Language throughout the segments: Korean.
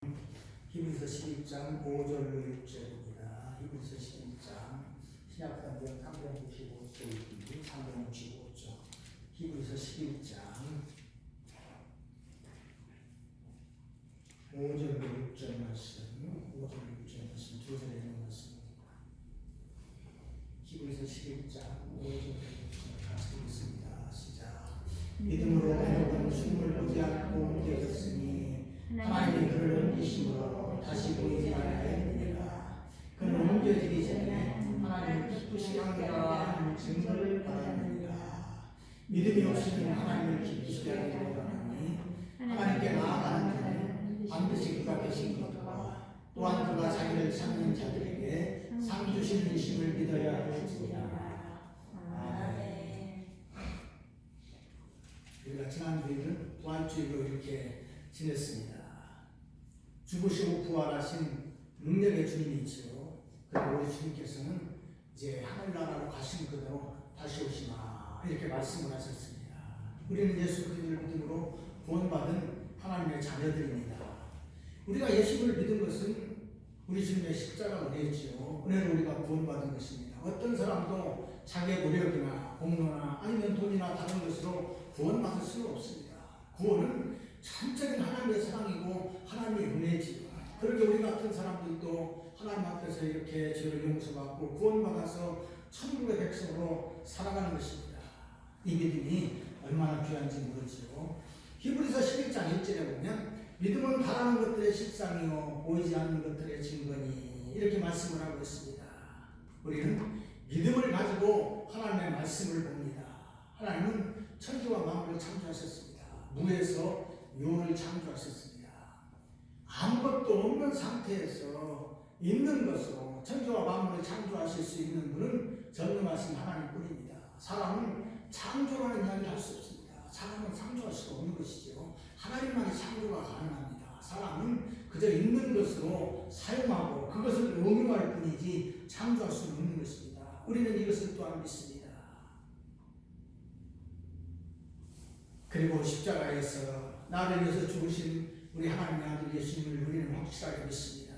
히브리서 11장 5절로 6절입니다. 히브리서 11장 신약성경 395페이지 355쪽 히브리서 11장 5절로 6절 말씀, 5절로 6절 말씀 두 절에 있는 말씀입니다. 히브리서 11장 5절로 6절 같이 읽겠습니다. 시작. 믿음으로 해놓은 숨을 보지 않고 옮겨졌으니 하나님이 그를 옮기심으로 다시 보이지 아니하였느니라. 그는 옮겨지기 전에 하나님을 기쁘시하느라 하는 증거를 받았느니라. 믿음이 없이는 하나님을 기쁘시게 하기를 원하니 하나님께 나아가는 자는 반드시 그가 계신 것과 또한 그가 자기를 찾는 자들에게 상 주시는 이심을 믿어야 할지니라. 아멘. 우리가 지난 주일은 부활주일로 이렇게 지냈습니다. 죽으시고 부활하신 능력의 주님이지요. 그리고 우리 주님께서는 이제 하늘나라로 가신 그대로 다시 오시마 이렇게 말씀을 하셨습니다. 우리는 예수 그리스도를 믿음으로 구원받은 하나님의 자녀들입니다. 우리가 예수를 믿은 것은 우리 주님의 십자가 은혜지요. 은혜로 우리가 구원받은 것입니다. 어떤 사람도 자기의 노력이나 공로나 아니면 돈이나 다른 것으로 구원받을 수는 없습니다. 구원은 전적인 하나님의 사랑이고 하나님의 은혜지요. 그렇게 우리 같은 사람들도 하나님 앞에서 이렇게 죄를 용서받고 구원받아서 천국의 백성으로 살아가는 것입니다. 이 믿음이 얼마나 귀한지 모르지요. 히브리서 11장 1절에 보면 믿음은 바라는 것들의 실상이요 보이지 않는 것들의 증거니 이렇게 말씀을 하고 있습니다. 우리는 믿음을 가지고 하나님의 말씀을 봅니다. 하나님은 천지와 만물을 창조하셨습니다. 무에서 요를 창조하셨습니다. 아무것도 없는 상태에서 있는 것으로 천지와 만물을 창조하실 수 있는 분은 전능하신 하나님뿐입니다. 사람은 창조라는 이야기를 할 수 없습니다. 사람은 창조할 수가 없는 것이죠. 하나님만이 창조가 가능합니다. 사람은 그저 있는 것으로 사용하고 그것을 응용할 뿐이지 창조할 수는 없는 것입니다. 우리는 이것을 또한 믿습니다. 그리고 십자가에서 나를 위해서 죽으신 우리 하나님의 아들 예수님을 우리는 확실하게 믿습니다.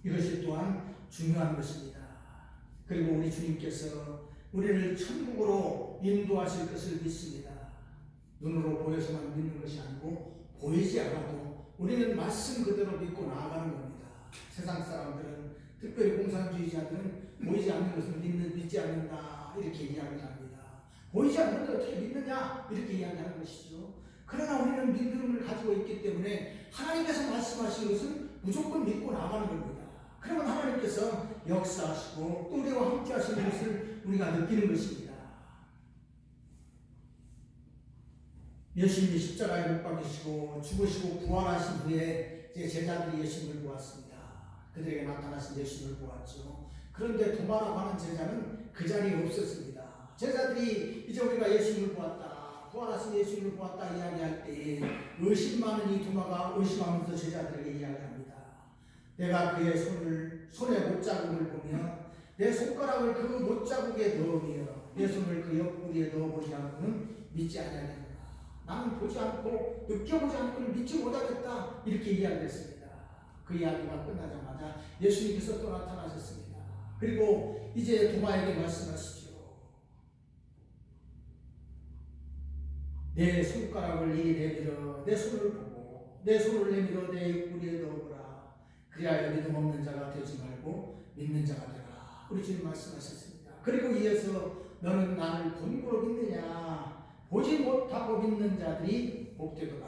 이것이 또한 중요한 것입니다. 그리고 우리 주님께서 우리를 천국으로 인도하실 것을 믿습니다. 눈으로 보여서만 믿는 것이 아니고 보이지 않아도 우리는 말씀 그대로 믿고 나아가는 겁니다. 세상 사람들은 특별히 공산주의자들은 보이지 않는 것을 믿지 않는다 이렇게 이야기를 합니다. 보이지 않는데 어떻게 믿느냐 이렇게 이야기하는 것이죠. 그러나 우리는 믿음을 가지고 있기 때문에 하나님께서 말씀하신 것은 무조건 믿고 나가는 겁니다. 그러면 하나님께서 역사하시고 또 우리와 함께 하시는 것을 우리가 느끼는 것입니다. 예수님이 십자가에 못 박히시고 죽으시고 부활하신 후에 이제 제자들이 예수님을 보았습니다. 그들에게 나타나신 예수님을 보았죠. 그런데 도마라고 하는 제자는 그 자리에 없었습니다. 제자들이 이제 우리가 예수님을 보았다, 부활하신 예수님을 보았다 이야기할 때에 의심 많은 이 도마가 의심하면서 제자들에게 이야기합니다. 내가 그의 손에 못자국을 보며 내 손가락을 그 못자국에 넣으며 내 손을 그 옆구리에 넣어보지 않고는 믿지 아니하겠노라. 나는 보지 않고 느껴보지 않고는 믿지 못하겠다 이렇게 이야기했습니다. 그 이야기가 끝나자마자 예수님께서 또 나타나셨습니다. 그리고 이제 도마에게 말씀하시죠. 내 손가락을 이리 내밀어 내 손을 보고 내 손을 내밀어 내 입구리에 넣어보라. 그리하여 믿음 없는 자가 되지 말고 믿는 자가 되라. 우리 주님 말씀하셨습니다. 그리고 이어서 너는 나를 본고로 믿느냐 보지 못하고 믿는 자들이 복되도다.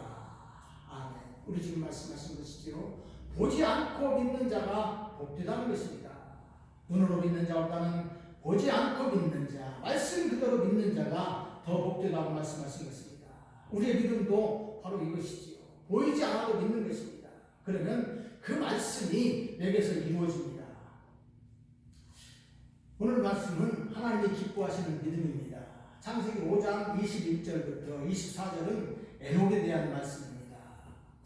아멘. 우리 주님 말씀하신 것이지요. 보지 않고 믿는 자가 복되다는 것입니다. 눈으로 믿는 자보다는 보지 않고 믿는 자, 말씀 그대로 믿는 자가 더 복되다고 말씀하신 것입니다. 우리의 믿음도 바로 이것이지요. 보이지 않아도 믿는 것입니다. 그러면 그 말씀이 내게서 이루어집니다. 오늘 말씀은 하나님이 기뻐하시는 믿음입니다. 창세기 5장 21절부터 24절은 에녹에 대한 말씀입니다.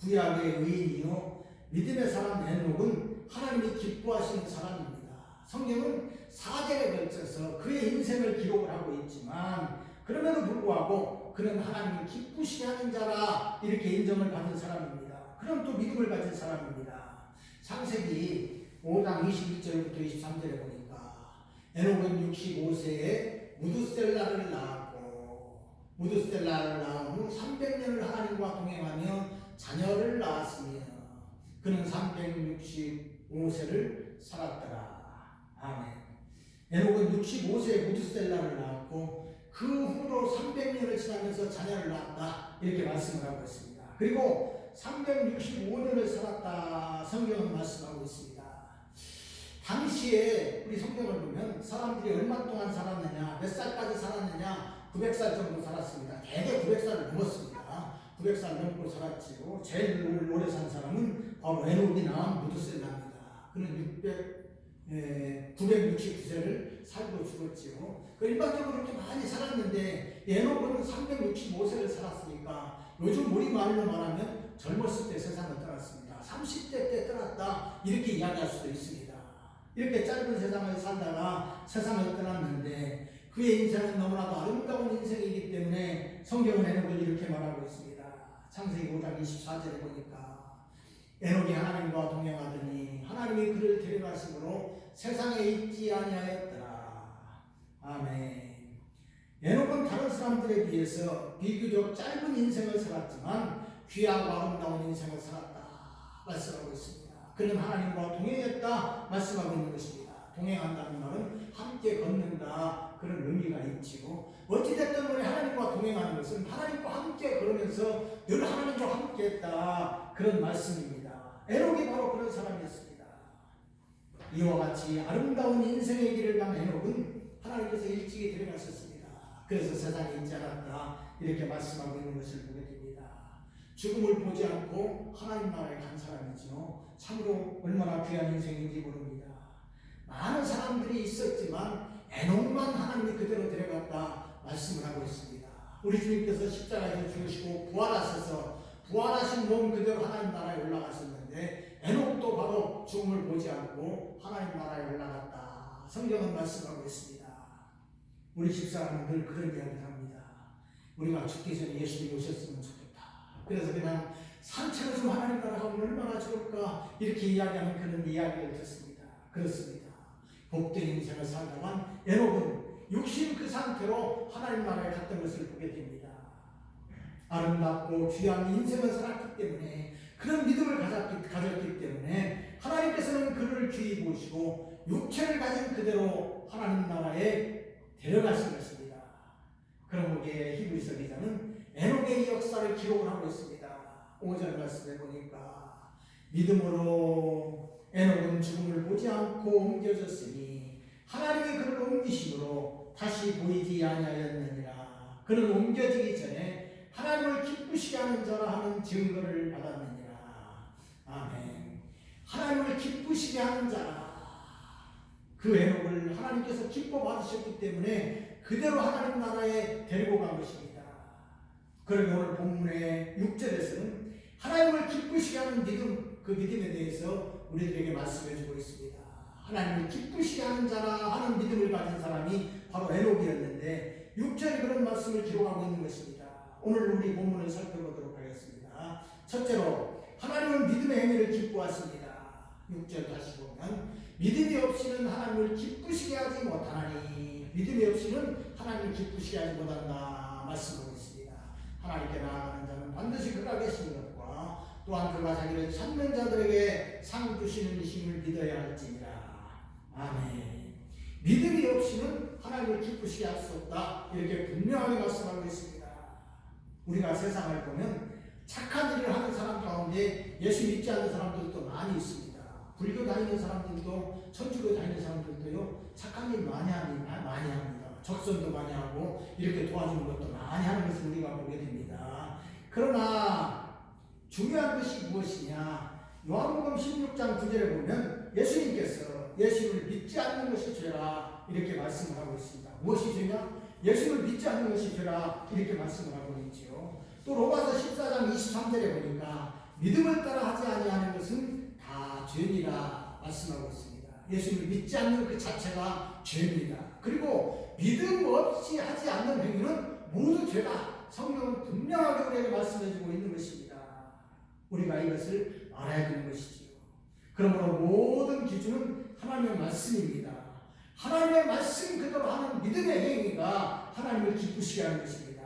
구약의 의인이요 믿음의 사람 에녹은 하나님이 기뻐하시는 사람입니다. 성경은 4절에 걸쳐서 그의 인생을 기록을 하고 있지만 그럼에도 불구하고 그는 하나님을 기쁘시게 하는 자라 이렇게 인정을 받은 사람입니다. 그럼 또 믿음을 가진 사람입니다. 창세기 5장 21절부터 23절에 보니까 에녹은 65세에 무드셀라를 낳았고 무드셀라를 낳은 후 300년을 하나님과 동행하며 자녀를 낳았으며 그는 365세를 살았더라. 아멘. 에녹은 65세에 무드셀라를 낳았고 그 후로 300년을 지나면서 자녀를 낳았다. 이렇게 말씀을 하고 있습니다. 그리고 365년을 살았다. 성경은 말씀하고 있습니다. 당시에 우리 성경을 보면 사람들이 얼마 동안 살았느냐, 몇 살까지 살았느냐, 900살 정도 살았습니다. 대개 900살을 넘었습니다. 900살 넘고 살았지요. 제일 오래 산 사람은 바로 에녹이나 무드셀라입니다. 그는 969세를 살고 죽었지요. 일반적으로 그렇게 많이 살았는데 에녹은 365세를 살았으니까 요즘 우리 말로 말하면 젊었을 때 세상을 떠났습니다. 30대 때 떠났다 이렇게 이야기할 수도 있습니다. 이렇게 짧은 세상을 살다가 세상을 떠났는데 그의 인생은 너무나도 아름다운 인생이기 때문에 성경은 에녹을 이렇게 말하고 있습니다. 창세기 5장 24절에 보니까 에녹이 하나님과 동행하더니 하나님이 그를 데려가심으로 세상에 있지 아니하였더라. 아멘. 에녹은 다른 사람들에 비해서 비교적 짧은 인생을 살았지만 귀하고 아름다운 인생을 살았다 말씀하고 있습니다. 그는 하나님과 동행했다 말씀하고 있는 것입니다. 동행한다는 말은 함께 걷는다 그런 의미가 있지요. 어찌됐든 우리 하나님과 동행하는 것은 하나님과 함께 걸으면서 늘 하나님과 함께 했다 그런 말씀입니다. 에녹이 바로 그런 사람이었습니다. 이와 같이 아름다운 인생의 길을 간 에녹은 하나님께서 일찍이 데려가셨습니다. 그래서 세상에 있지 않았다 이렇게 말씀하고 있는 것을 보게 됩니다. 죽음을 보지 않고 하나님 나라에 간 사람이죠. 참으로 얼마나 귀한 인생인지 모릅니다. 많은 사람들이 있었지만 에녹만 하나님이 그대로 데려갔다 말씀을 하고 있습니다. 우리 주님께서 십자가에서 죽으시고 부활하셔서 부활하신 몸 그대로 하나님 나라에 올라가셨는데 에녹도 바로 죽음을 보지 않고 하나님 나라에 올라갔다 성경은 말씀하고 있습니다. 우리 집사람은 늘 그런 이야기를 합니다. 우리가 죽기 전에 예수님이 오셨으면 좋겠다. 그래서 그냥 산책을 좀 하나님 나라 가면 얼마나 좋을까 이렇게 이야기하는 그런 이야기를 듣습니다. 그렇습니다. 복된 인생을 살다만 에녹은 육신 그 상태로 하나님 나라에 갔던 것을 보게 됩니다. 아름답고 귀한 인생을 살았기 때문에 그런 믿음을 가졌기 때문에 하나님께서는 그를 귀히 보시고 육체를 가진 그대로 하나님 나라에 데려가신 것입니다. 그런 거기에 히브리서 기자는 에녹의 이 역사를 기록을 하고 있습니다. 5절 말씀에 보니까 믿음으로 에녹은 죽음을 보지 않고 옮겨졌으니 하나님이 그를 옮기심으로 다시 보이지 아니하였느니라. 그는 옮겨지기 전에 하나님을 기쁘시게 하는 자라 하는 증거를 받았느니라. 아멘. 하나님을 기쁘시게 하는 자라. 그 에녹을 하나님께서 기뻐 받으셨기 때문에 그대로 하나님 나라에 데리고 간 것입니다. 그러면 오늘 본문의 6절에서는 하나님을 기쁘시게 하는 믿음, 그 믿음에 대해서 우리들에게 말씀해 주고 있습니다. 하나님을 기쁘시게 하는 자라 하는 믿음을 가진 사람이 바로 에녹이었는데 6절에 그런 말씀을 기록하고 있는 것입니다. 오늘 우리 본문을 살펴보도록 하겠습니다. 첫째로 하나님은 믿음의 행위를 기뻐하십니다. 6절 다시 보면 믿음이 없이는 하나님을 기쁘시게 하지 못하나니 믿음이 없이는 하나님을 기쁘시게 하지 못한다 말씀하고 있습니다. 하나님께 나아가는 자는 반드시 그가 계신 것과 또한 그가 자기를 찾는 자들에게 상 주시는 이심을 믿어야 할지니라. 아멘. 믿음이 없이는 하나님을 기쁘시게 할 수 없다 이렇게 분명하게 말씀하고 있습니다. 우리가 세상을 보면 착한 일을 하는 사람 가운데 예수 믿지 않는 사람들도 많이 있습니다. 불교 다니는 사람들도 천주교 다니는 사람들도요 착한 일 많이 합니다. 적선도 많이 하고 이렇게 도와주는 것도 많이 하는 것을 우리가 보게 됩니다. 그러나 중요한 것이 무엇이냐? 요한복음 16장 9절에 보면 예수님께서 예수를 믿지 않는 것이 죄라 이렇게 말씀을 하고 있습니다. 무엇이 죄냐? 예수를 믿지 않는 것이 죄라 이렇게 말씀을 하고 있지요. 또 로마서 14장 23절에 보니까 믿음을 따라 하지 아니하는 것은 다 죄니라 말씀하고 있습니다. 예수를 믿지 않는 그 자체가 죄입니다. 그리고 믿음 없이 하지 않는 행위는 모두 죄다. 성경은 분명하게 우리에게 말씀해주고 있는 것입니다. 우리가 이것을 알아야 되는 것이지요. 그러므로 모든 기준은 하나님의 말씀입니다. 하나님의 말씀 그대로 하는 믿음의 행위가 하나님을 기쁘시게 하는 것입니다.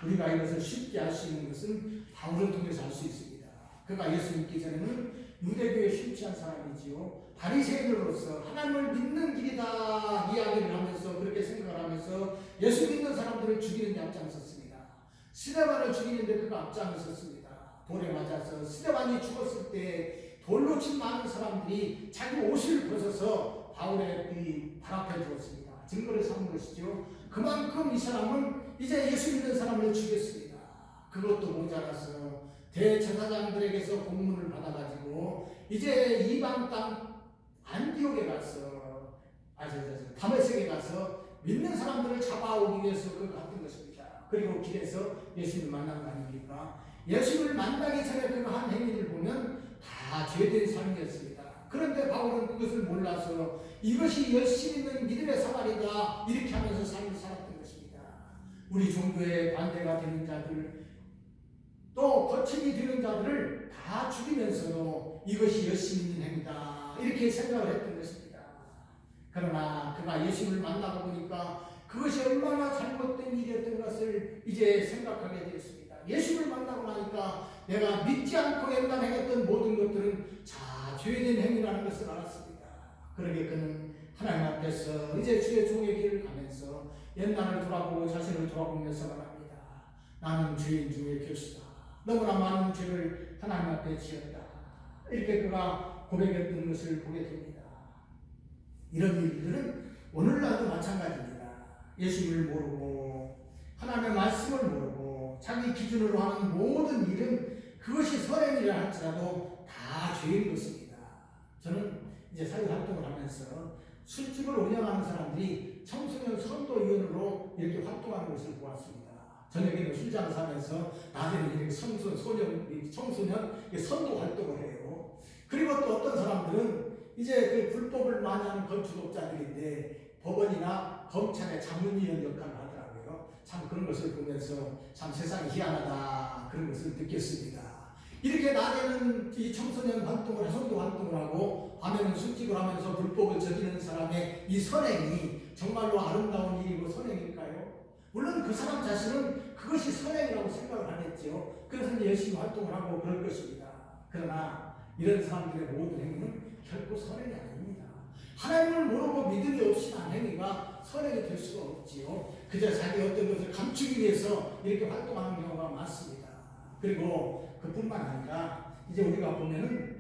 우리가 이것을 쉽게 알 수 있는 것은 바울을 통해서 알 수 있습니다. 그가 예수 믿기 전에는 유대교에 심취한 사람이지요. 바리새인으로서 하나님을 믿는 길이다 이야기를 하면서 그렇게 생각을 하면서 예수 믿는 사람들을 죽이는 데 앞장섰습니다. 스데반을 죽이는데 그가 앞장섰습니다. 돌에 맞아서 스데반이 죽었을 때 돌로 친 많은 사람들이 자기 옷을 벗어서 바울의 발 앞에 두었습니다. 증거를 삼은 것이죠. 그만큼 이 사람은 이제 예수 믿는 사람을 죽였습니다. 그것도 모자라서 대제사장들에게서 공문을 받아가지고 이제 이방 땅 안디옥에 가서 다메섹에 가서 믿는 사람들을 잡아오기 위해서 그 갔던 것입니다. 그리고 길에서 예수님을 만난 거 아닙니까? 예수님을 만나기 전에 그가 한 행위를 보면 다 죄된 삶이었습니다. 그런데 바울은 그것을 몰라서 이것이 열심 있는 믿음의 생활이다 이렇게 하면서 삶을 살았던 것입니다. 우리 종교에 반대가 되는 자들 또 거침이 되는 자들을 다 죽이면서도 이것이 열심 있는 행위다 이렇게 생각을 했던 것입니다. 그러나 그가 예수님을 만나고 보니까 그것이 얼마나 잘못된 일이었던 것을 이제 생각하게 되었습니다. 예수를 만나고 나니까 내가 믿지 않고 옛날 행했던 모든 것들은 다 죄된 행위라는 것을 알았습니다. 그러게 그는 하나님 앞에서 이제 주의 종의 길을 가면서 옛날을 돌아보고 자신을 돌아보면서 말합니다. 나는 죄인 중에 교수다. 너무나 많은 죄를 하나님 앞에 지었다. 이렇게 그가 고백했던 것을 보게 됩니다. 이런 일들은 오늘날도 마찬가지입니다. 예수님을 모르고 하나님의 말씀을 모르고 자기 기준으로 하는 모든 일은 그것이 선행이라 할지라도 다 죄인 것입니다. 저는 이제 사회활동을 하면서 술집을 운영하는 사람들이 청소년 선도위원으로 이렇게 활동하는 것을 보았습니다. 저녁에는 술장을 사면서 낮에는 이렇게 청소년 선도 활동을 해요. 그리고 또 어떤 사람들은 이제 그 불법을 많이 하는 건축업자들인데 법원이나 검찰의 자문위원 역할을 하더라고요. 참 그런 것을 보면서 참 세상이 희한하다 그런 것을 느꼈습니다. 이렇게 낮에는 이 청소년 활동을 선도 활동을 하고 밤에는 술집을 하면서 불법을 저지르는 사람의 이 선행이 정말로 아름다운 일이고 선행일까요? 물론 그 사람 자신은 그것이 선행이라고 생각을 안 했죠. 그래서 이제 열심히 활동을 하고 그럴 것입니다. 그러나 이런 사람들의 모든 행위는 결코 선행이 아닙니다. 하나님을 모르고 믿음이 없이 한 행위가 선행이 될 수가 없지요. 그저 자기 어떤 것을 감추기 위해서 이렇게 활동하는 경우가 많습니다. 그리고 그뿐만 아니라 이제 우리가 보면은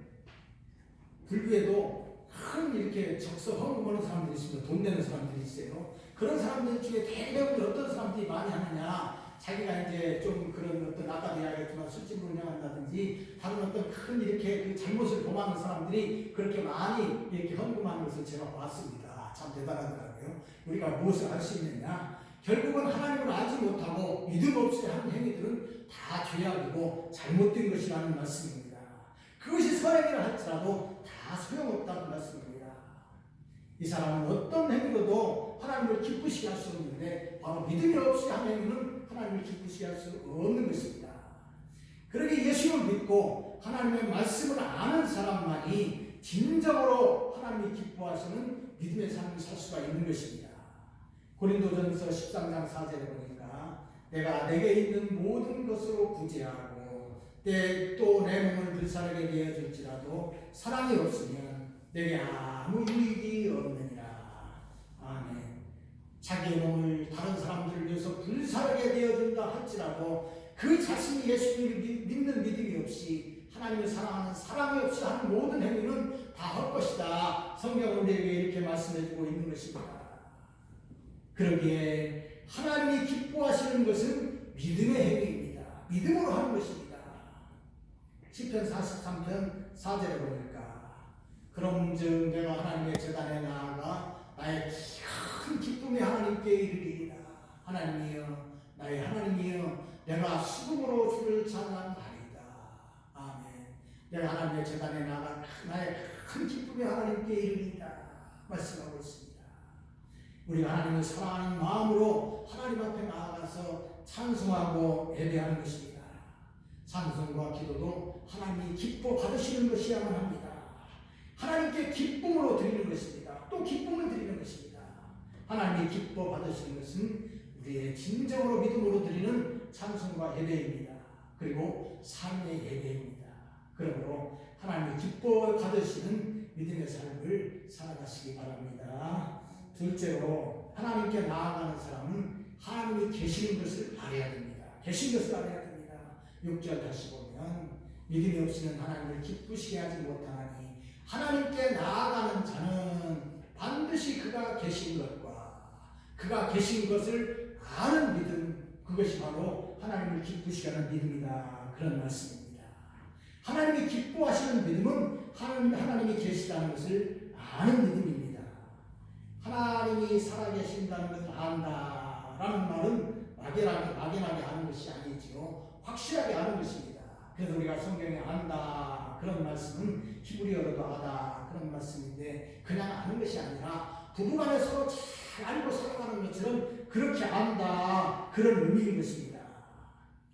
불교에도 큰 이렇게 적서 헌금하는 사람들이 있습니다. 돈 내는 사람들이 있어요. 그런 사람들 중에 대부분 어떤 사람들이 많이 하느냐, 자기가 이제 좀 그런 어떤 아까도 이야기했지만 술집을 운영한다든지 다른 어떤 큰 이렇게 그 잘못을 범하는 사람들이 그렇게 많이 이렇게 헌금하는 것을 제가 봤습니다. 참 대단하더라고요. 우리가 무엇을 할 수 있느냐? 결국은 하나님을 알지 못하고 믿음 없이 하는 행위들은 다 죄악이고 잘못된 것이라는 말씀입니다. 그것이 선행이라 할지라도 다 소용없다는 말씀입니다. 이 사람은 어떤 행위로도 하나님을 기쁘시게 할 수 없는데 바로 믿음이 없이 하는 행위는 하나님을 기쁘시게 할 수 없는 것입니다. 그러게 예수를 믿고 하나님의 말씀을 아는 사람만이 진정으로 하나님이 기뻐하시는 믿음의 삶을 살 수가 있는 것입니다. 고린도전서 13장 4절에 보니까 내가 내게 있는 모든 것으로 구제하고 또 내 몸을 불사르게 되어줄지라도 사랑이 없으면 내게 아무 유익이 없느니라. 아멘. 자기의 몸을 다른 사람들을 위해서 불사르게 되어준다 할지라도 그 자신이 예수님을 믿는 믿음이 없이 하나님을 사랑하는 사랑이 없이 하는 모든 행위는 다 헛것이다. 성경은 우리에게 이렇게 말씀해주고 있는 것입니다. 그러기에 하나님이 기뻐하시는 것은 믿음의 행위입니다. 믿음으로 하는 것입니다. 시편 43편 4절에 보니까 그런즉 내가 하나님의 제단에 나아가 나의 큰 기쁨의 하나님께 이르리이다. 하나님이여 나의 하나님이여 내가 수금으로 주를 찬양하리이다. 아멘. 내가 하나님의 제단에 나아가 나의 큰 기쁨의 하나님께 이르리이다 말씀하고 있습니다. 우리가 하나님을 사랑하는 마음으로 하나님 앞에 나아가서 찬송하고 예배하는 것입니다. 찬송과 기도도 하나님이 기뻐 받으시는 것이야만 합니다. 하나님께 기쁨으로 드리는 것입니다. 또 기쁨을 드리는 것입니다. 하나님이 기뻐 받으시는 것은 우리의 진정으로 믿음으로 드리는 찬송과 예배입니다. 그리고 삶의 예배입니다. 그러므로 하나님이 기뻐 받으시는 믿음의 삶을 살아가시기 바랍니다. 둘째로 하나님께 나아가는 사람은 하나님이 계시는 것을 알아야 됩니다. 계신 것을 알아야 됩니다. 6절 다시 보면 믿음이 없이는 하나님을 기쁘시게 하지 못하나니 하나님께 나아가는 자는 반드시 그가 계신 것과 그가 계신 것을 아는 믿음, 그것이 바로 하나님을 기쁘시게 하는 믿음이다. 그런 말씀입니다. 하나님이 기뻐하시는 믿음은 하나님이 계시다는 것을 아는 믿음입니다. 하나님이 살아계신다는 것을 안다라는 말은 막연하게 아는 것이 아니지요. 확실하게 아는 것입니다. 그래서 우리가 성경에 안다 그런 말씀은 히브리어로도 아다 그런 말씀인데 그냥 아는 것이 아니라 부부간에 서로 잘 알고 살아가는 것처럼 그렇게 안다 그런 의미인 것입니다.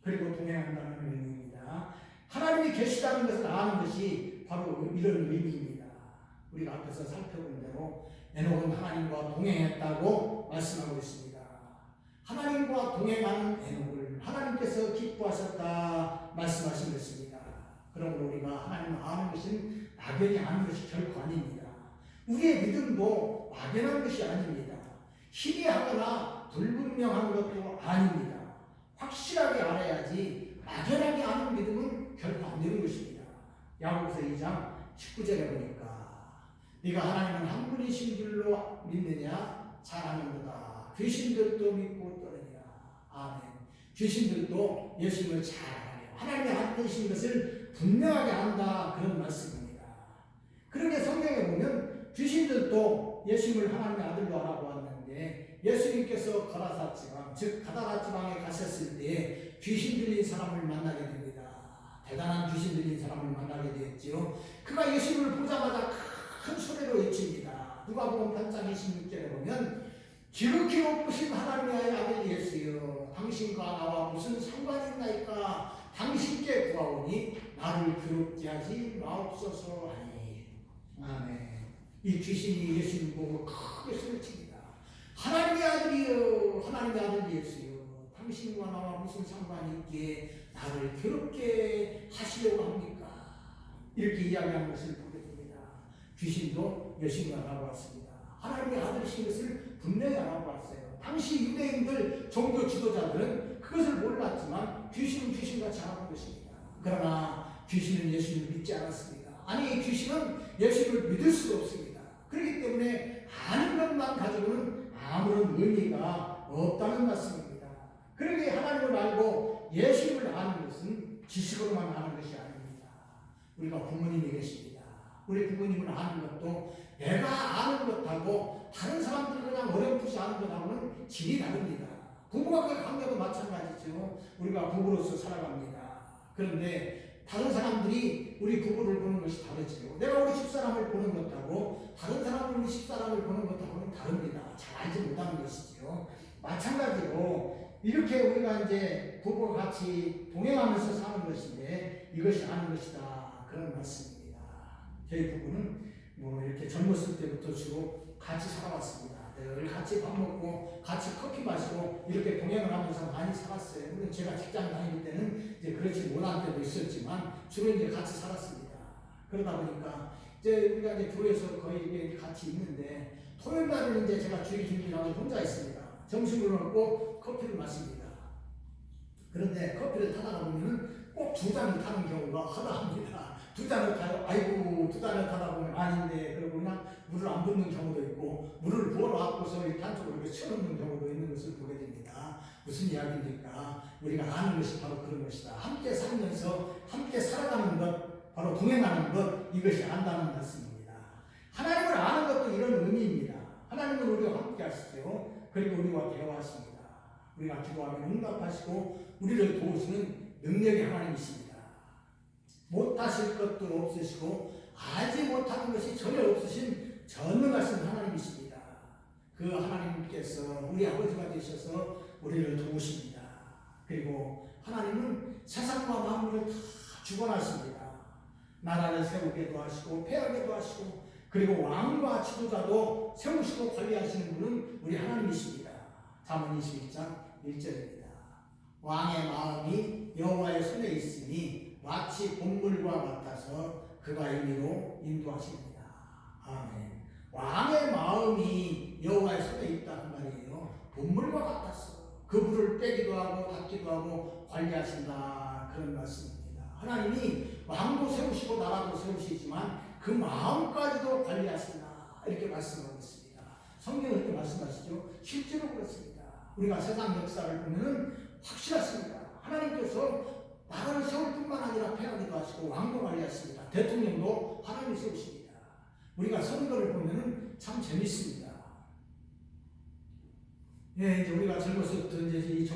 그리고 동행한다는 의미입니다. 하나님이 계시다는 것을 아는 것이 바로 이런 의미입니다. 우리가 앞에서 살펴본 대로 에녹은 하나님과 동행했다고 말씀하고 있습니다. 하나님과 동행하는 에녹을 하나님께서 기뻐하셨다 말씀하신 것입니다. 그러므로 우리가 하나님을 아는 것은 막연히 아는 것이 결코 아닙니다. 우리의 믿음도 막연한 것이 아닙니다. 희미하거나 불분명한 것도 아닙니다. 확실하게 알아야지 막연하게 아는 믿음은 결코 안 되는 것입니다. 야고보서 2장 19절에 보니까 네가 하나님은 한 분이신 줄로 믿느냐 잘하는도다. 귀신들도 믿고 떠느냐. 아멘. 귀신들도 예수님을 잘 알아요. 하나님이 한 분이신 것을 분명하게 안다 그런 말씀입니다. 그런데 성경에 보면 귀신들도 예수님을 하나님의 아들로 알아보았는데 예수님께서 거라사 지방 즉 가다라 지방에 가셨을 때 귀신 들린 사람을 만나게 됩니다. 대단한 귀신 들린 사람을 만나게 되었지요. 그가 예수님을 보자마자 큰 소리로 외칩니다. 누가복음 8장 26절에 보면 지극히 높으신 하나님의 아들 예수여 당신과 나와 무슨 상관이 있나이까 당신께 구하오니 나를 괴롭게 하지 마옵소서 하니. 아멘. 이 귀신이 예수님 보고 크게 소리칩니다. 하나님의 아들이여 하나님의 아들 예수여 당신과 나와 무슨 상관이 있기에 나를 괴롭게 하시려고 합니까? 이렇게 이야기하는 것을 보게 됩니다. 귀신도 예수님을 알아보았습니다. 하나님의 아들이신 것을 분명히 알아보았어요. 당시 유대인들 종교 지도자들은 그것을 몰랐지만 귀신은 귀신같이 알아본 것입니다. 그러나 귀신은 예수님을 믿지 않았습니다. 아니 귀신은 예수님을 믿을 수가 없습니다. 그렇기 때문에 아는 것만 가지고는 아무런 의미가 없다는 말씀입니다. 그러게 하나님을 알고 예수님을 아는 것은 지식으로만 아는 것이 아닙니다. 우리가 부모님이 계십니다. 우리 부모님을 아는 것도 내가 아는 것하고 다른 사람들이 그냥 어렴풋이 아는 것하고는 질이 다릅니다. 부부간의 관계도 마찬가지죠. 우리가 부부로서 살아갑니다. 그런데 다른 사람들이 우리 부부를 보는 것이 다르지요. 내가 우리 집사람을 보는 것하고 다른 사람이 우리 집사람을 보는 것하고는 다릅니다. 잘 알지 못하는 것이지요. 마찬가지로 이렇게 우리가 이제 부부가 같이 동행하면서 사는 것인데 이것이 아는 것이다. 그런 말씀입니다. 저희 부부는 뭐 이렇게 젊었을 때부터 주로 같이 살아왔습니다. 늘 같이 밥 먹고 같이 커피 마시고 이렇게 동행을 하면서 많이 살았어요. 물론 제가 직장 다닐 때는 이제 그렇지 못한 때도 있었지만 주로 이제 같이 살았습니다. 그러다 보니까 이제 우리가 이제 교회에서 거의 같이 있는데 토요일 날은 이제 제가 주일 주일하고 혼자 있습니다. 점심을 먹고 커피를 마십니다. 그런데 커피를 타다가 보면은 꼭 두 잔을 타는 경우가 허다합니다. 두 잔을 타요. 아이고 두 잔을 타다 보면 아닌데 그러고 그냥 물을 안 붓는 경우도 있고 물을 부어놓고서 이렇게 한쪽으로 이렇게 쳐놓는 경우도 있는 것을 보게 됩니다. 무슨 이야기입니까? 우리가 아는 것이 바로 그런 것이다. 함께 살면서 함께 살아가는 것 바로 동행하는 것 이것이 안다는 말씀입니다. 하나님을 아는 것도 이런 의미입니다. 하나님은 우리와 함께 하시죠. 그리고 우리와 대화하십니다. 우리가 기도하면 응답하시고 우리를 도우시는 능력의 하나님이십니다. 못하실 것도 없으시고 알지 못하는 것이 전혀 없으신 전능하신 하나님이십니다. 그 하나님께서 우리 아버지가 되셔서 우리를 도우십니다. 그리고 하나님은 세상과 만물을 다 주관하십니다. 나라를 세우게도 하시고 패하게도 하시고 그리고 왕과 지도자도 세우시고 관리하시는 분은 우리 하나님이십니다. 잠언 21장 1절입니다. 왕의 마음이 여호와의 손에 있으니 마치 봇물과 같아서 그가 임의로 인도하십니다. 아멘. 왕의 마음이 여호와의 손에 있다 그 말이에요. 봇물과 같았어. 그 물을 빼기도 하고 닫기도 하고 관리하신다 그런 말씀입니다. 하나님이 왕도 세우시고 나라도 세우시지만 그 마음까지도 관리하신다 이렇게 말씀하고 있습니다. 성경은 이렇게 말씀하시죠. 실제로 그렇습니다. 우리가 세상 역사를 보면은 확실하십니다. 하나님께서 나라를 세울 뿐만 아니라 패하기도 하시고 왕도 관리하십니다. 대통령도 하나님이 세우십니다. 우리가 선거를 보면은 참 재밌습니다. 예, 이제 우리가 젊었을 때 이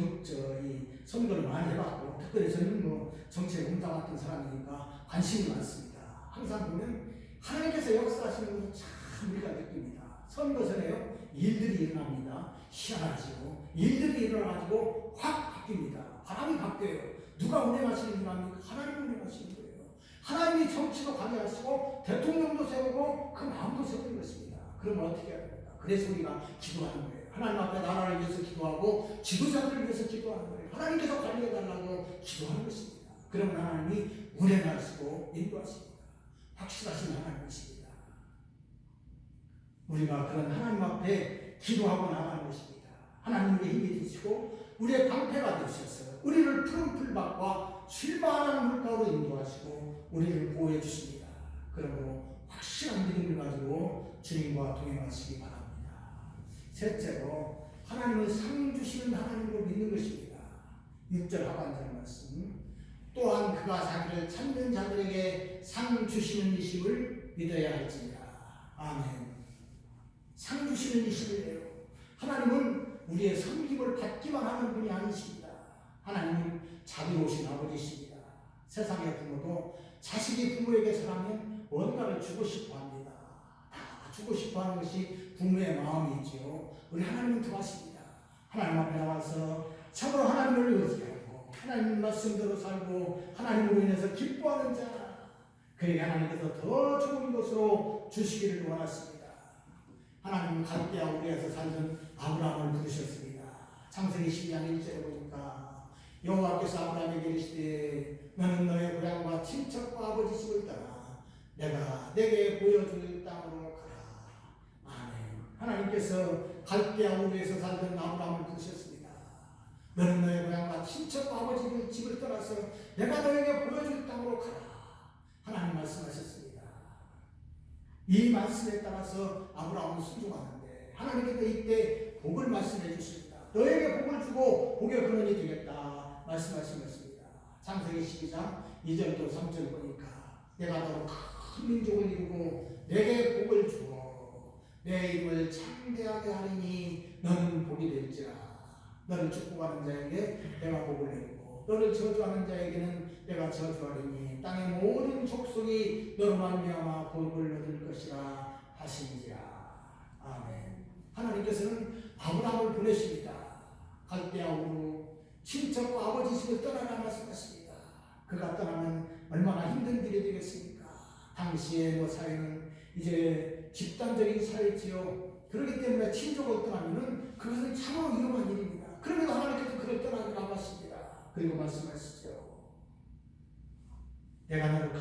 선거를 많이 해봤고, 특별히 저는 정치에 공자 같은 사람이니까 관심이 많습니다. 항상 보면 하나님께서 역사하시는 것을 참 우리가 느낍니다. 선거 전에요, 일들이 일어납니다. 희한하지요. 일들이 일어나가지고 확 바뀝니다. 바람이 바뀌어요. 누가 운행하시는 줄 압니까? 하나님이 운행하시는 거예요. 하나님이 정치도 관여하시고 대통령도 세우고 그 마음도 세우는 것입니다. 그럼 어떻게 해야 됩니까? 그래서 우리가 기도하는 거예요. 하나님 앞에 나라를 위해서 기도하고 지도자들을 위해서 기도하는 거예요. 하나님께서 관리해달라고 기도하는 것입니다. 그러면 하나님이 운행하시고 인도하십니다. 확실하신 하나님이십니다. 우리가 그런 하나님 앞에 기도하고 나가는 것입니다. 하나님 우리의 힘이 되시고 우리의 방패가 되셔서 우리를 푸른 풀밭과 쉴만한 물가로 인도하시고 우리를 보호해 주십니다. 그러므로 확실한 믿음을 가지고 주님과 동행하시기 바랍니다. 셋째로 하나님은 상 주시는 하나님으로 믿는 것입니다. 6절 하반절 말씀. 또한 그가 자기를 찾는 자들에게 상 주시는 이심을 믿어야 할지니라. 아멘. 상 주시는 이심이래요. 하나님은 우리의 섬김을 받기만 하는 분이 아니십니다. 하나님은 자비로우신 아버지십니다. 세상의 부모도 자식이 부모에게 잘하면 뭔가를 주고 싶어 합니다. 다 주고 싶어 하는 것이 부모의 마음이지요. 우리 하나님은 더 하십니다. 하나님 앞에 나와서 참으로 하나님을 의지하고 하나님 말씀대로 살고 하나님으로 인해서 기뻐하는 자, 그에게 하나님께서 더 좋은 것으로 주시기를 원하십니다. 하나님은 갈대아 우리에서 살던 아브라함을 부르셨습니다. 창세기 12장 1절에 보니까 여호와께서 아브라함에게 이르시되 너는 너의 고향과 친척과 아버지 집을 떠나 내가 내게 보여줄 땅으로 가라. 아멘. 하나님께서 갈대아 우리에서 살던 아브라함을 부르셨습니다. 너는 너의 고향과 친척과 아버지 집을 떠나서 내가 너에게 보여줄 땅으로 가라. 하나님 말씀하셨습니다. 이 말씀에 따라서 아브라함은 순종하는데 하나님께서 이때 복을 말씀해 주십니다. 너에게 복을 주고 복의 근원이 되겠다 말씀하신 것입니다. 창세기 12장 2절도 3절 보니까 내가 너로 큰 민족을 이루고 내게 복을 주어 내 이름을 창대하게 하리니 너는 복이 될지라. 너를 축복하는 자에게 내가 복을 내리고 너를 저주하는 자에게는 내가 저주하리니 땅의 모든 족속이 너로 말미암아 복을 얻을 것이라 하시니라. 아멘. 하나님께서는 아브라함을 보내십니다. 갈대아 우르 친척과 아버지 집을 떠나라 말씀하십니다. 그가 떠나면 얼마나 힘든 일이 되겠습니까? 당시의 사회는 이제 집단적인 사회지요. 그렇기 때문에 친족을 떠나면은 그것은 참으로 위험한 일입니다. 그러면서 하나님께서 그를 떠나기라고 하십니다. 그리고 말씀하시죠. 내가 너를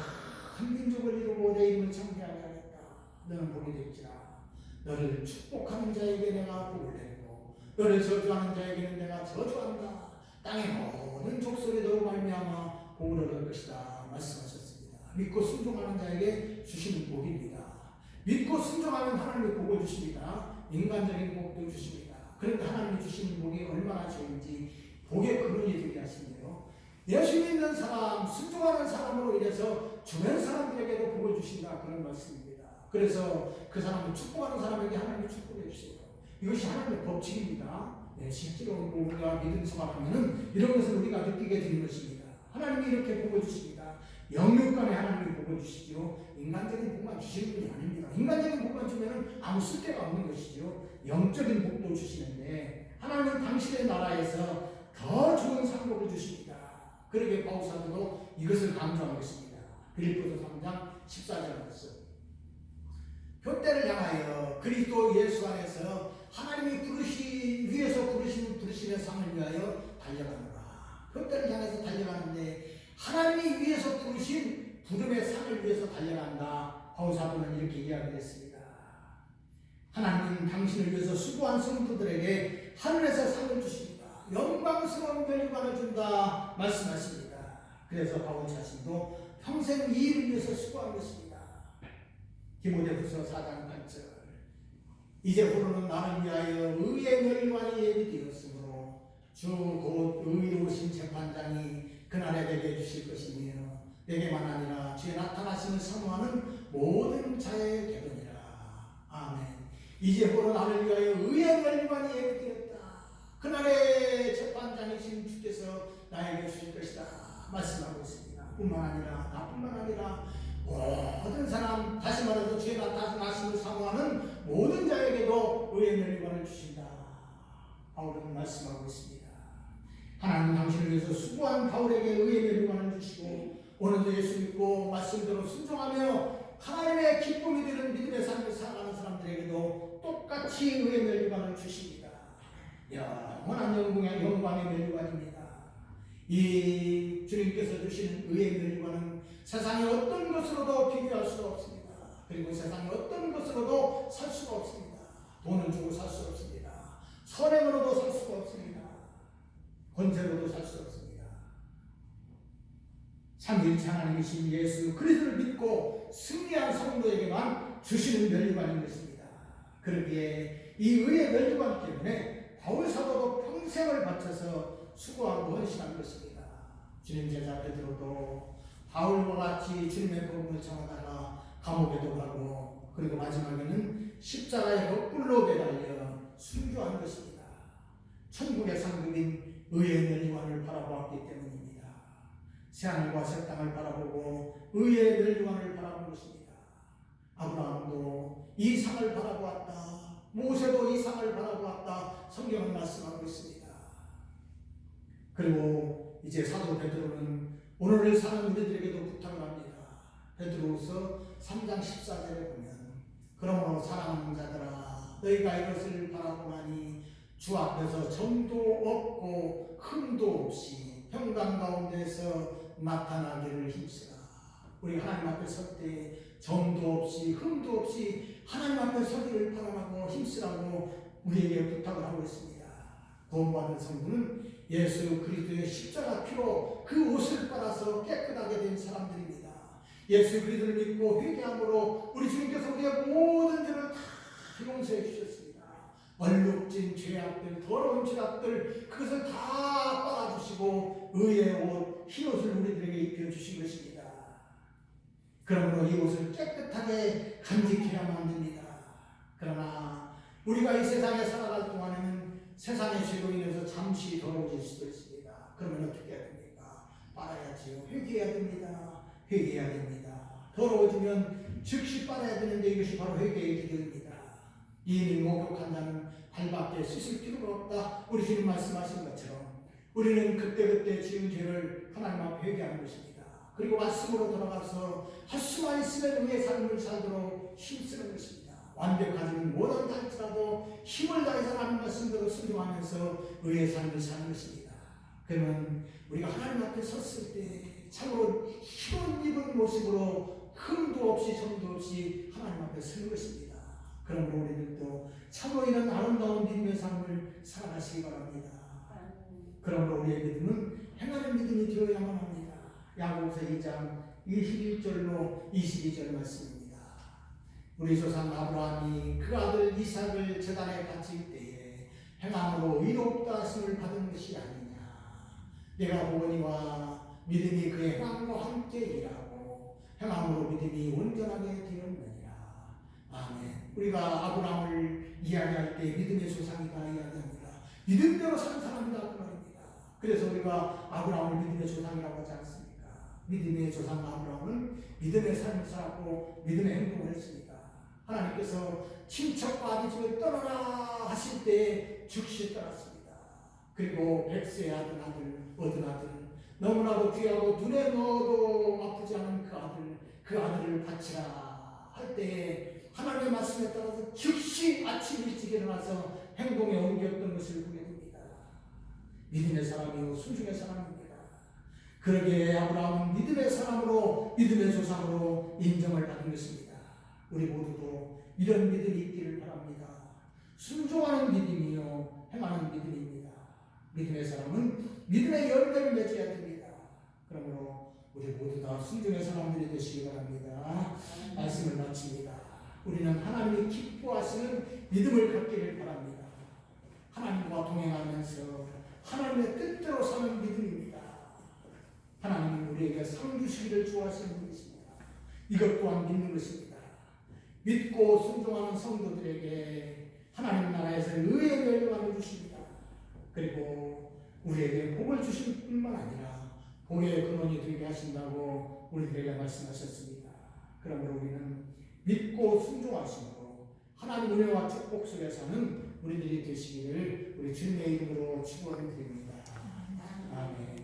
큰 민족을 이루고 내 이름을 창대하게 하겠다. 너는 복이 될지라. 너를 축복하는 자에게 내가 복을 내리고 너를 저주하는 자에게는 내가 저주한다. 땅의 모든 족속이 너로 말미암아 복을 얻을 것이다 말씀하셨습니다. 믿고 순종하는 자에게 주시는 복입니다. 믿고 순종하면 하나님이 복을 주십니다. 인간적인 복도 주십니다. 그런데 하나님이 주시는 복이 얼마나 좋은지 복의 근원이 되게 하시네요. 예수 믿는 사람, 순종하는 사람으로 인해서 주변 사람들에게도 복을 주신다 그런 말씀입니다. 그래서 그 사람을 축복하는 사람에게 하나님이 축복해 주세요. 이것이 하나님의 법칙입니다. 네, 실제로 우리가 믿음 생활하면은 이런 것을 우리가 느끼게 되는 것입니다. 하나님이 이렇게 복을 주십니다. 영육간에 하나님이 복을 주시죠. 인간적인 복만 주시는 분이 아닙니다. 인간적인 복만 주면은 아무 쓸데가 없는 것이죠. 영적인 복도 주시는데 하나님은 당신의 나라에서 더 좋은 상복을 주십니다. 그러게 바울 사도도 이것을 강조한 것입니다. 빌립보서 3장 14절 말씀. 표대를 향하여 그리스도 예수 안에서 하나님이 위에서 부르시는 상을 위하여 달려가노라. 표대를 향해서 달려가는데 하나님이 위에서 부르신 부름의 상을 위해서 달려간다. 바울 사도는 이렇게 이야기했습니다. 하나님은 당신을 위해서 수고한 성도들에게 하늘에서 상을 주십니다. 영광스러운 멸류관을 준다 말씀하십니다. 그래서 바울 자신도 평생 이 일을 위해서 수고한 것입니다. 디모데후서 4장 8절. 이제부로는 나를 위하여 의의 멸류관이 예비되었으므로 주 곧 의로우신 재판장이 그날에 내게 주실 것이며 내게만 아니라 주의 나타나심을 사모하는 모든 자의 되느니라. 아멘. 이제부로 나를 위하여 의의 멸류관이 예비되었다. 그날에 재판장이신 주께서 나에게 주실 것이다 말씀하고 있습니다. 뿐만 아니라 나뿐만 아니라 모든 사람, 다시 말해서 주의 나타나심을 사모하는 모든 자에게도 의의 멸류관을 주신다. 바울은 말씀하고 있습니다. 하나님 당신을 위해서 수고한 바울에게 의의 멸류관을 주시고 오늘도 예수 믿고 말씀대로 순종하며 하나님의 기쁨이 되는 믿음의 삶을 살아가는 사람들에게도 똑같이 의의 멸류관을 주십니다. 영원한 영광의 멸류관입니다. 이 주님께서 주신 의의 멸류관은 세상의 어떤 것으로도 비교할 수가 없습니다. 그리고 세상의 어떤 것으로도 살 수가 없습니다. 돈을 주고 살 수 없습니다. 선행으로도 살 수가 없습니다. 권세로도 살 수 없습니다. 삼위일체 하나님이신 예수 그리스도를 믿고 승리한 성도에게만 주시는 멸류관인 것입니다. 그러기에 이 의의 멸류관 때문에 바울 사도도 평생을 바쳐서 수고하고 헌신한 것입니다. 주님 제자 베드로도 바울과 같이 주님의 복음을 전하다가 감옥에도 가고 그리고 마지막에는 십자가에 거꾸로 매달려 순교한 것입니다. 천국의 상급인 의의 멸류관을 바라보았기 때문입니다. 새하늘과 새 땅을 바라보고 의의 멸류관을 바라본 것입니다. 아브라함도 이 상을 바라보았다. 모세도 이 상을 바라보았다. 성경은 말씀하고 있습니다. 그리고 이제 사도 베드로는 오늘을 사는 우리들에게도 부탁을 합니다. 베드로후서 3장 14절에 보면 그러므로 사랑하는 자들아 너희가 이것을 바라보나니 주 앞에서 점도 없고 흠도 없이 평강 가운데서 나타나기를 힘쓰라. 우리 하나님 앞에 설 때 점도 없이 흠도 없이 하나님 앞에 서기를 바라고 힘쓰라고 우리에게 부탁을 하고 있습니다. 구원받은 성도는 예수 그리스도의 십자가 피로 그 옷을 빨아서 깨끗하게 된 사람들입니다. 예수 그리스도를 믿고 회개함으로 우리 주님께서 우리의 모든 죄를 다 용서해 주셨습니다. 얼룩진 죄악들, 더러운 죄악들 그것을 다 빨아주시고 의의 옷, 흰옷을 우리들에게 입혀주신 것입니다. 그러므로 이 옷을 깨끗하게 간직해야만 됩니다. 그러나 우리가 이 세상에 살아갈 동안에는 세상의 죄로 인해서 잠시 더러워질 수도 있습니다. 그러면 어떻게 해야 됩니까? 빨아야지요. 회개해야 됩니다. 회개해야 됩니다. 더러워지면 즉시 빨아야 되는데 이것이 바로 회개의 길입니다. 이미 목욕한 자는 발밖에 씻을 필요가 없다. 우리 주님 말씀하신 것처럼 우리는 그때그때 지은 죄를 하나님 앞에 회개하는 것입니다. 그리고 말씀으로 돌아가서 할 수만 있으면 의의 삶을 살도록 힘쓰는 것입니다. 완벽하지는 못한다 할지라도 힘을 다해서 하나님 말씀대로 순종하면서 의의 삶을 사는 것입니다. 그러면 우리가 하나님 앞에 섰을 때 참으로 힘을 입은 모습으로 흠도 없이 점도 없이 하나님 앞에 서는 것입니다. 그러므로 우리들도 참으로 이런 아름다운 믿음의 삶을 살아가시기 바랍니다. 그러므로 우리의 믿음은 행하는 믿음이 되어야만 합니다. 야고보서 2장 21절로 22절 말씀입니다. 우리 조상 아브라함이 그 아들 이삭을 제단에 바칠 때에 행함으로 의롭다 하심을 받은 것이 아니냐. 내가 보거니와 믿음이 그의 행함과 함께 일하고 행함으로 믿음이 온전하게 되었느니라. 아멘. 우리가 아브라함을 이야기할 때 믿음의 조상이다 이야기합니다. 믿음대로 사는 사람이다 그 말입니다. 그래서 우리가 아브라함을 믿음의 조상이라고 하지 않습니까? 믿음의 조상 아브라함은 믿음의 삶을 살았고 믿음의 행동을 했습니다. 하나님께서 친척과 아비 집을 떠나라 하실 때 즉시 떠났습니다. 그리고 백세의 얻은 아들 너무나도 귀하고 눈에 넣어도 아프지 않은 그 아들을 바치라 할 때에 하나님의 말씀에 따라서 즉시 아침 일찍 일어나서 행동에 옮겼던 것을 보게 됩니다. 믿음의 사람이요 순종의 사람입니다. 그러기에 아브라함은 믿음의 사람으로 믿음의 조상으로 인정을 받은 것입니다. 우리 모두도 이런 믿음이 있기를 바랍니다. 순종하는 믿음이요 행하는 믿음입니다. 믿음의 사람은 믿음의 열매를 맺어야 됩니다. 그러므로 우리 모두 다 순종의 사람들이 되시기 바랍니다. 말씀을 마칩니다. 우리는 하나님이 기뻐하시는 믿음을 갖기를 바랍니다. 하나님과 동행하면서 하나님의 뜻대로 사는 믿음입니다. 하나님은 우리에게 상 주시기를 좋아하시는 분이십니다. 이것 또한 믿는 것입니다. 믿고 순종하는 성도들에게 하나님 나라에서 의의 멸망을 주십니다. 그리고 우리에게 복을 주실 뿐만 아니라 복의 근원이 되게 하신다고 우리들에게 말씀하셨습니다. 그러므로 우리는 믿고 순종하심으로 하나님 은혜와 축복 속에 사는 우리들이 되시기를 우리 주님의 이름으로 축원드립니다. 아멘.